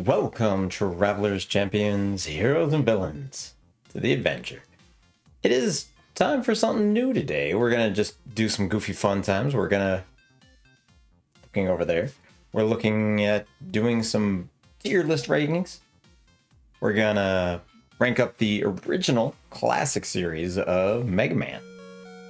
Welcome, travelers, champions, heroes, and villains, to the adventure. It is time for something new today. We're gonna just do some goofy fun times. Looking over there, we're looking at doing some tier list ratings. We're gonna rank up the original classic series of Mega Man,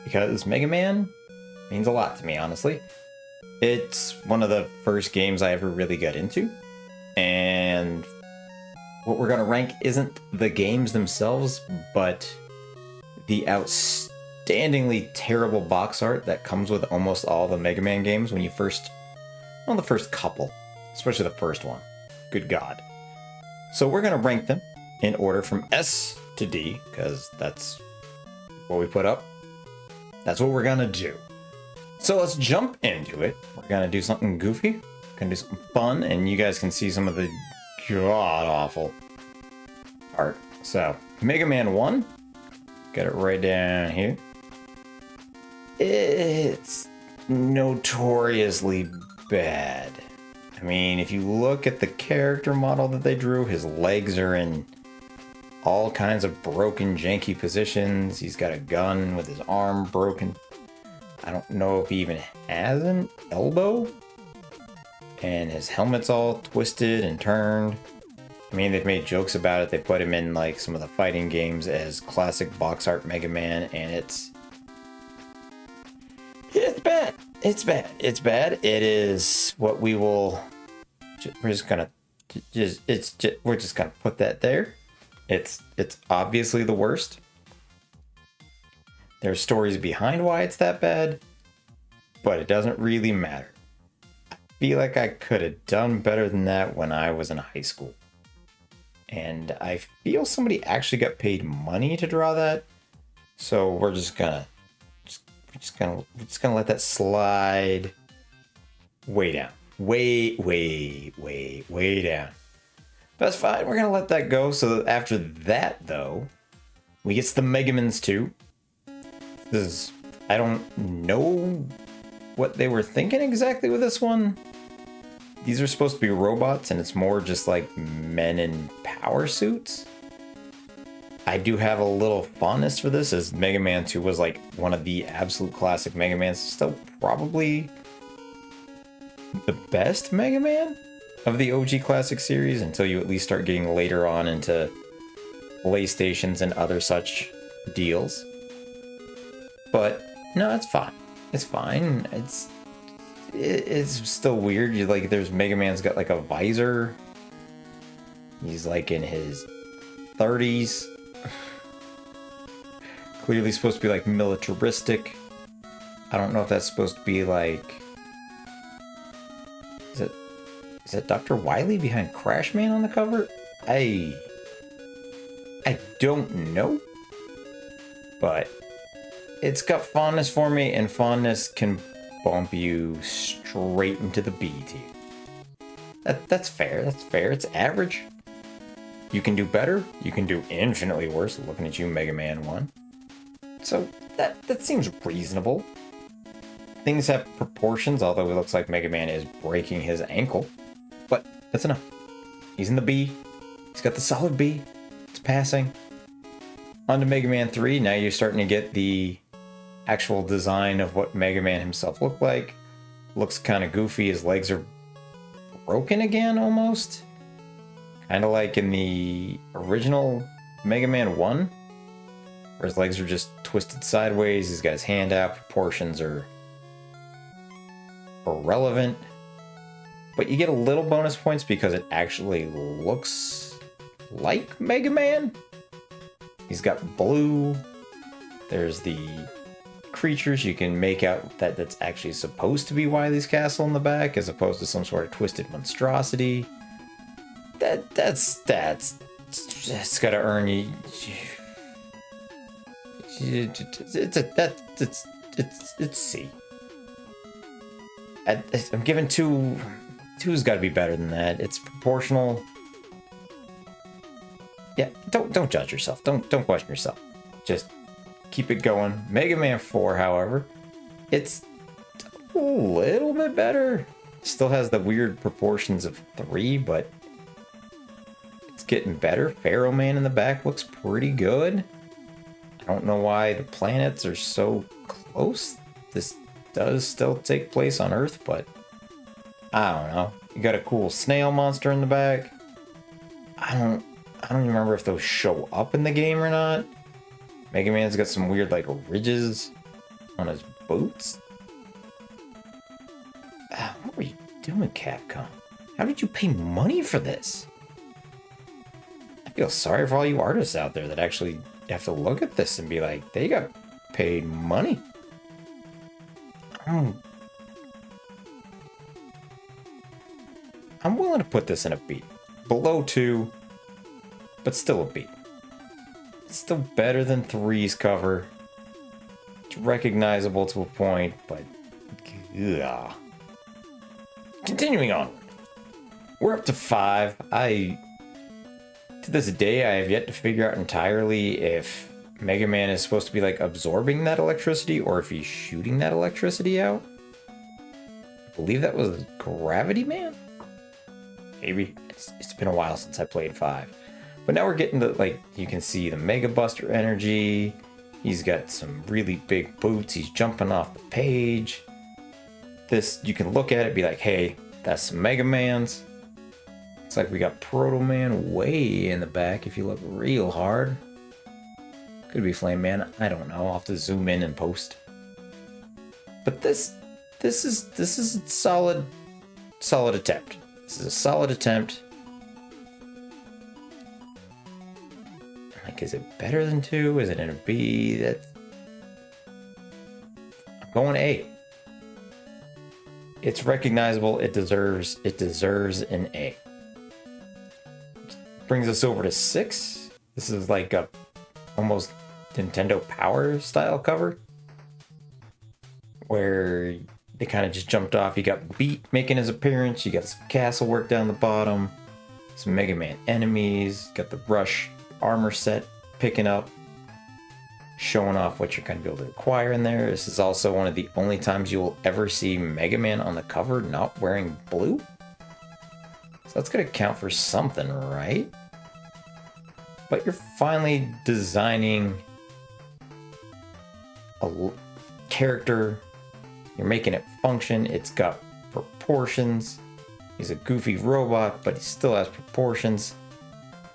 because Mega Man means a lot to me, honestly. It's one of the first games I ever really got into. And what we're going to rank isn't the games themselves, but the outstandingly terrible box art that comes with almost all the Mega Man games when you well, the first couple, especially the first one. Good God. So we're going to rank them in order from S to D, because that's what we put up. That's what we're going to do. So let's jump into it. We're going to do something goofy. Gonna do something fun, and you guys can see some of the god-awful art. So, Mega Man 1, got it right down here. It's notoriously bad. I mean, if you look at the character model that they drew, his legs are in all kinds of broken, janky positions. He's got a gun with his arm broken. I don't know if he even has an elbow. And his helmet's all twisted and turned. I mean, they've made jokes about it. They put him in like some of the fighting games as classic box art Mega Man, and it's bad. It's bad. It's bad. It is what we will. We're just gonna put that there. It's obviously the worst. There's stories behind why it's that bad, but it doesn't really matter. Feel like I could have done better than that when I was in high school. And I feel somebody actually got paid money to draw that. So we're just gonna let that slide way down. Way down. That's fine. We're gonna let that go. So after that though, we get to the Megamans 2. I don't know what they were thinking exactly with this one. These are supposed to be robots, and it's more just like men in power suits. I do have a little fondness for this, as Mega Man 2 was like one of the absolute classic Mega Mans. Still probably the best Mega Man of the OG classic series, until you at least start getting later on into PlayStations and other such deals. But no, it's fine. It's fine. It's still weird. There's Mega Man's got like a visor. He's like in his 30s. Clearly supposed to be like militaristic. I don't know if that's supposed to be like... Is that Dr. Wily behind Crash Man on the cover? I don't know. But it's got fondness for me, and fondness can bump you straight into the B tier. That's fair. That's fair. It's average. You can do better. You can do infinitely worse. Looking at you, Mega Man 1. So that seems reasonable. Things have proportions, although it looks like Mega Man is breaking his ankle. But that's enough. He's in the B. He's got the solid B. It's passing. On to Mega Man 3. Now you're starting to get the actual design of what Mega Man himself looked like. Looks kind of goofy. His legs are broken again, almost. Kind of like in the original Mega Man 1, where his legs are just twisted sideways. He's got his hand out. Proportions are irrelevant. But you get a little bonus points because it actually looks like Mega Man. He's got blue. There's the creatures. You can make out that that's actually supposed to be Wily's castle in the back, as opposed to some sort of twisted monstrosity. That's gotta earn you. It's C. I'm giving two. Two's got to be better than that. It's proportional. Yeah, don't judge yourself. Don't question yourself. Just keep it going. Mega Man 4, however, it's a little bit better. Still has the weird proportions of 3, but getting better. Pharaoh Man in the back looks pretty good. I don't know why the planets are so close. This does still take place on Earth, but I don't know. You got a cool snail monster in the back. I don't even remember if those show up in the game or not. Mega Man's got some weird like ridges on his boots. What were you doing, Capcom? How did you pay money for this? I feel sorry for all you artists out there that actually have to look at this and be like, they got paid money. I'm willing to put this in a B. Below 2, but still a B. It's still better than 3's cover. It's recognizable to a point, but yeah. Continuing on. We're up to 5. To this day, I have yet to figure out entirely if Mega Man is supposed to be like absorbing that electricity or if he's shooting that electricity out. I believe that was Gravity Man? Maybe. It's been a while since I played 5. But now we're getting to, like, you can see the Mega Buster energy. He's got some really big boots. He's jumping off the page. This, you can look at it and be like, hey, that's some Mega Mans. Looks like we got Proto Man way in the back if you look real hard. Could be Flame Man. I don't know. I'll have to zoom in and post. But this is a solid attempt. This is a solid attempt. Like, is it better than 2? Is it in a B? I'm going A. It's recognizable. It deserves an A. Brings us over to 6. This is like a almost Nintendo Power style cover where they kind of just jumped off. You got Beat making his appearance. You got some castle work down the bottom. Some Mega Man enemies. Got the Rush armor set picking up. Showing off what you're going to be able to acquire in there. This is also one of the only times you will ever see Mega Man on the cover not wearing blue. So that's going to count for something, right? But you're finally designing a character. You're making it function. It's got proportions. He's a goofy robot, but he still has proportions.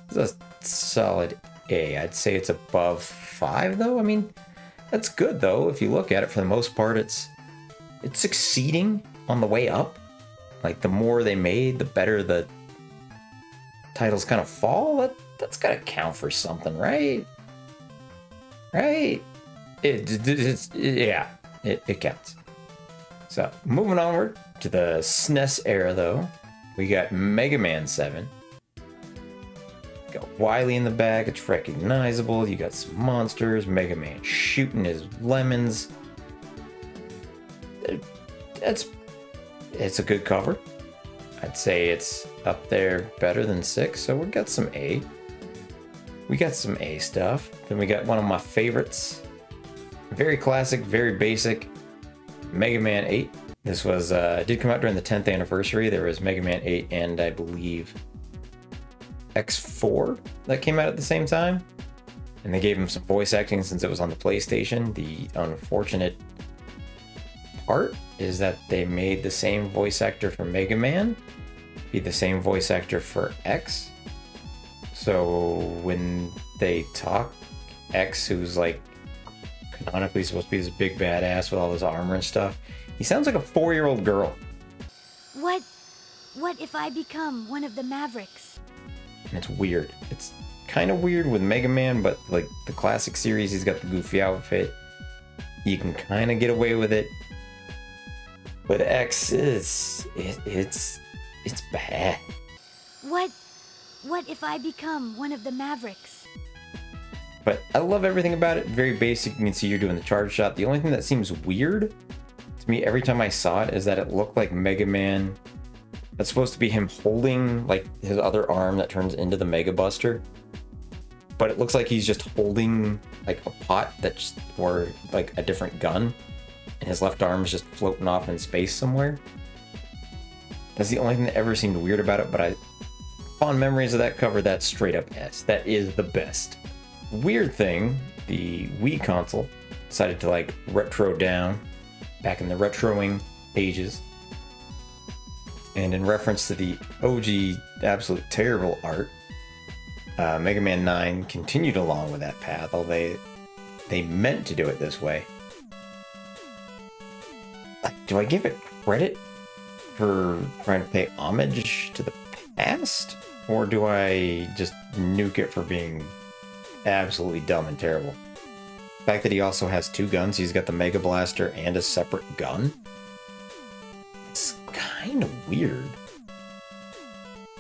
It's a solid A. I'd say it's above 5, though. I mean, that's good, though. If you look at it, for the most part, it's succeeding on the way up. Like, the more they made, the better the titles kind of fall. That's gotta count for something, right? Right? Yeah, it counts. So, moving onward to the SNES era, though, we got Mega Man 7. Got Wily in the back, it's recognizable. You got some monsters, Mega Man shooting his lemons. It's a good cover. I'd say it's up there better than 6, so we got some A. We got some A stuff. Then we got one of my favorites. Very classic, very basic. Mega Man 8. This was, did come out during the 10th anniversary. There was Mega Man 8 and I believe X4 that came out at the same time. And they gave him some voice acting since it was on the PlayStation. The unfortunate part is that they made the same voice actor for Mega Man be the same voice actor for X. So when they talk, X, who's like canonically supposed to be this big badass with all this armor and stuff, he sounds like a 4-year-old girl. What if I become one of the Mavericks? And it's weird. It's kind of weird with Mega Man, but like the classic series, he's got the goofy outfit. You can kind of get away with it. With X, it's bad. What if I become one of the Mavericks? But I love everything about it. Very basic. You can see you're doing the charge shot. The only thing that seems weird to me every time I saw it is that it looked like Mega Man. That's supposed to be him holding like his other arm that turns into the Mega Buster. But it looks like he's just holding like a pot that's, or like a different gun. And his left arm is just floating off in space somewhere. That's the only thing that ever seemed weird about it, but fond memories of that cover, that's straight up S. That is the best. Weird thing, the Wii console decided to like retro down back in the retroing pages. And in reference to the OG absolute terrible art, Mega Man 9 continued along with that path, although they meant to do it this way. Do I give it credit for trying to pay homage to the past? Or do I just nuke it for being absolutely dumb and terrible? The fact that he also has two guns, he's got the Mega Blaster and a separate gun. It's kind of weird.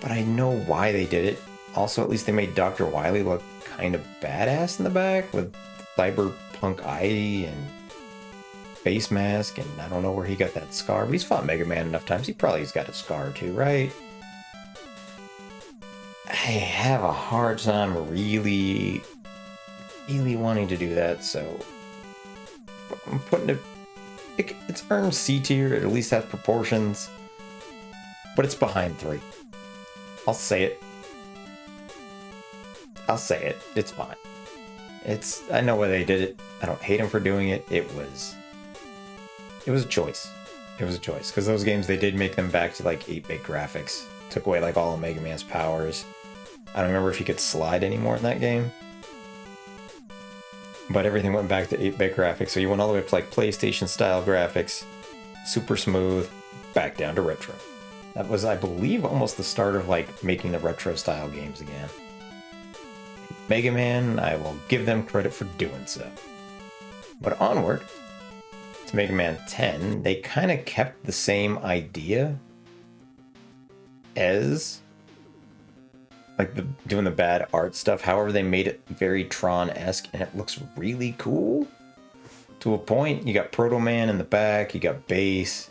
But I know why they did it. Also, at least they made Dr. Wily look kind of badass in the back with cyberpunk eye and face mask, and I don't know where he got that scar, but he's fought Mega Man enough times. He probably's got a scar too, right? I have a hard time really wanting to do that, so I'm putting it... It's earned C tier, it at least has proportions, but it's behind 3. I'll say it. I'll say it. It's fine. I know why they did it. I don't hate them for doing it. It was a choice. It was a choice. Because those games, they did make them back to like 8-bit graphics. Took away like all of Mega Man's powers. I don't remember if you could slide anymore in that game. But everything went back to 8-bit graphics. So you went all the way up to like PlayStation style graphics. Super smooth. Back down to retro. That was, I believe, almost the start of like making the retro style games again. Mega Man, I will give them credit for doing so. But onward to Mega Man 10, they kind of kept the same idea as like doing the bad art stuff. However, they made it very Tron-esque, and it looks really cool. To a point, you got Proto Man in the back, you got Bass,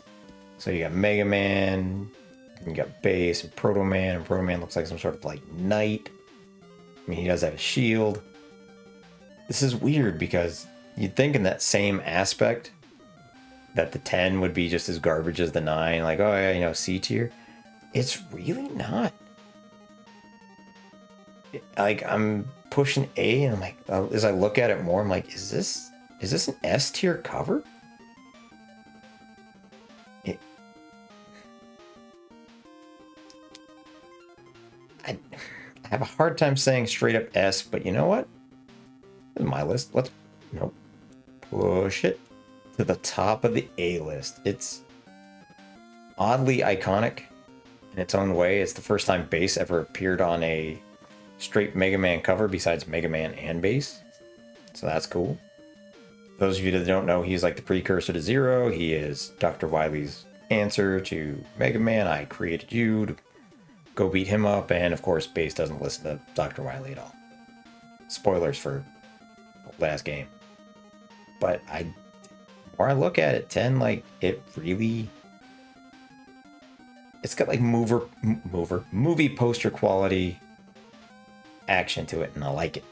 so you got Mega Man, and you got Bass and Proto Man looks like some sort of like knight. I mean, he does have a shield. This is weird because you'd think in that same aspect that the 10 would be just as garbage as the 9. Like, oh yeah, you know, C tier. It's really not. Like, I'm pushing A and I'm like, as I look at it more, I'm like, is this an S tier cover? I have a hard time saying straight up S, but you know what? This is my list. Let's push it to the top of the A list. It's oddly iconic in its own way. It's the first time Bass ever appeared on a straight Mega Man cover besides Mega Man and Bass. So that's cool. Those of you that don't know, he's like the precursor to Zero. He is Dr. Wily's answer to Mega Man. I created you to go beat him up, and of course Bass doesn't listen to Dr. Wily at all. Spoilers for the last game. But the more I look at it, 10, like, it really... It's got like movie poster quality action to it, and I like it.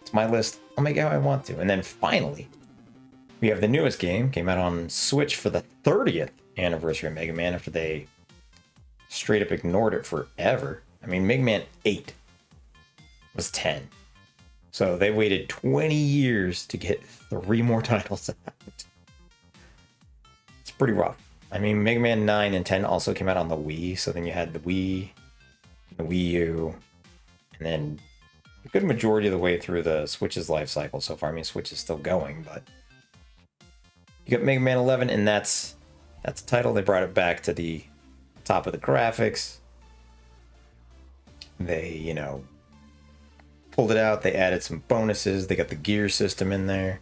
It's my list. I'll make it how I want to. And then finally, we have the newest game. Came out on Switch for the 30th anniversary of Mega Man after they straight up ignored it forever. I mean, Mega Man 8 was 10. So they waited 20 years to get 3 more titles out. It's pretty rough. I mean, Mega Man 9 and 10 also came out on the Wii, so then you had the Wii, the Wii U, and then a good majority of the way through the Switch's life cycle so far. I mean, Switch is still going, but you got Mega Man 11, and that's a title. They brought it back to the top of the graphics. They, you know, pulled it out. They added some bonuses. They got the gear system in there.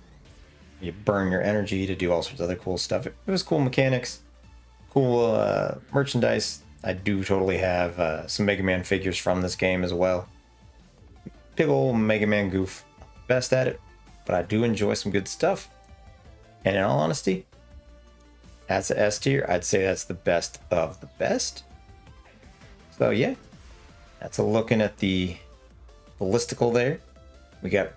You burn your energy to do all sorts of other cool stuff. It was cool mechanics, cool merchandise. I do totally have some Mega Man figures from this game as well. Big old Mega Man goof. Best at it, but I do enjoy some good stuff. And in all honesty, that's an S tier. I'd say that's the best of the best. So yeah, that's a looking at the listicle there. We got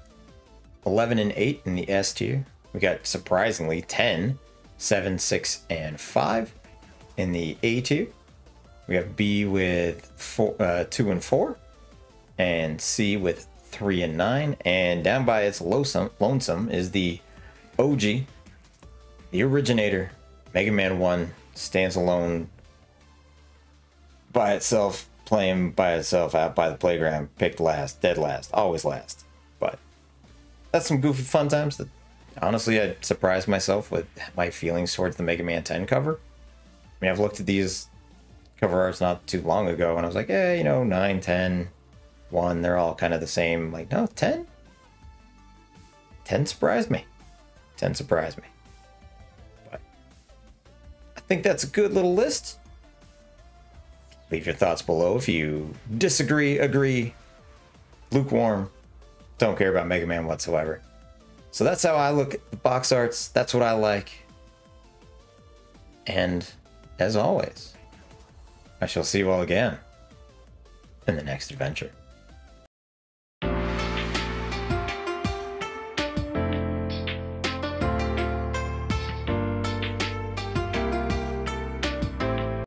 11 and 8 in the S tier. We got, surprisingly, 10, 7, 6, and 5 in the A tier. We have B with 2 and 4, and C with 3 and 9. And down by its lonesome is the OG, the originator, Mega Man 1, stands alone by itself, playing by itself out by the playground, picked last, dead last, always last. But that's some goofy fun times that honestly I surprised myself with my feelings towards the Mega Man 10 cover. I mean, I've looked at these cover arts not too long ago and I was like, yeah, you know, 9, 10, 1, they're all kind of the same. Like, no, 10? 10 surprised me. 10 surprised me. But I think that's a good little list. Leave your thoughts below if you disagree, agree, lukewarm, don't care about Mega Man whatsoever. So that's how I look at the box arts. That's what I like. And as always, I shall see you all again in the next adventure.